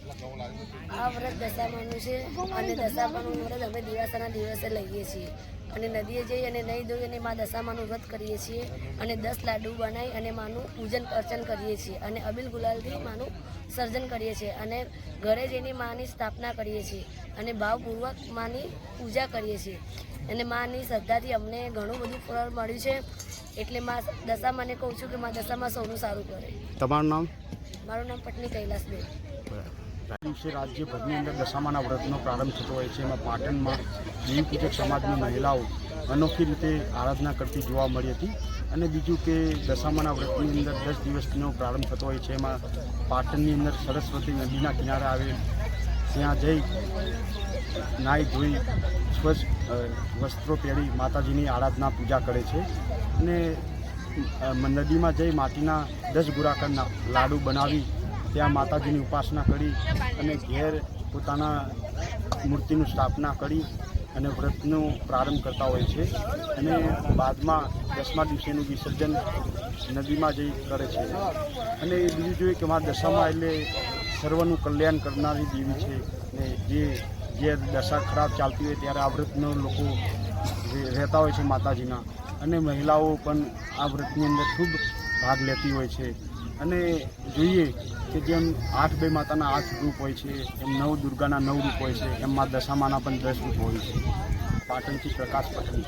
આ વ્રત દશામાનું છે અને દશામાનું વ્રત અમે દિવાસાના દિવસે લઈએ છીએ અને નદીએ જઈ અને નહીં ધોઈ અને મા દશામાનું વ્રત કરીએ છીએ અને 10 લાડુ બનાવી અને માનું પૂજન અર્ચન કરીએ છીએ અને અબીલ ગુલાલથી માનું સર્જન કરીએ છીએ અને ઘરે જઈને માની સ્થાપના કરીએ છીએ અને ભાવપૂર્વક માની પૂજા કરીએ છીએ અને માની શ્રદ્ધાથી અમને ઘણું બધું ફળ મળ્યું છે એટલે મા દશામાને કહું છું કે મા દશામાં સૌનું સારું કરે। તમારું નામ? મારું નામ પટની કૈલાસબેન। દિવસે રાજ્યભરની અંદર દશામાના વ્રતનો પ્રારંભ થતો હોય છે। એમાં પાટણમાં દેવી પૂજક સમાજની મહિલાઓ અનોખી રીતે આરાધના કરતી જોવા મળી હતી અને બીજું કે દશામાના વ્રતની અંદર 10 દિવસનો પ્રારંભ થતો હોય છે। એમાં પાટણની અંદર સરસ્વતી નદીના કિનારે આવેલ ત્યાં જઈ નાહી ધોઈ સ્વચ્છ વસ્ત્રો પહેરી માતાજીની આરાધના પૂજા કરે છે અને નદીમાં જઈ માટીના 10 ગોળાકારના લાડુ બનાવી ત્યાં માતાજીની ઉપાસના કરી અને ઘેર પોતાના મૂર્તિનું સ્થાપના કરી અને વ્રતનો પ્રારંભ કરતા હોય છે અને બાદમાં 10મા દિવસેનું વિસર્જન નદીમાં જઈ કરે છે અને બીજું જોઈએ કે મા દશામાં એટલે સર્વનું કલ્યાણ કરનારી દેવી છે ને જે દશા ખરાબ ચાલતી હોય ત્યારે આ વ્રતનો લોકો રહેતા હોય છે માતાજીના અને મહિલાઓ પણ આ વ્રતની અંદર ખૂબ ભાગ લેતી હોય છે અને જોઈએ કે જેમ 8 માતાના 8 રૂપ હોય છે એમ 9 દુર્ગાના 9 રૂપ હોય છે એમ મા દશામાના પણ 10 રૂપ હોય છે। પાટણથી પ્રકાશ પટની।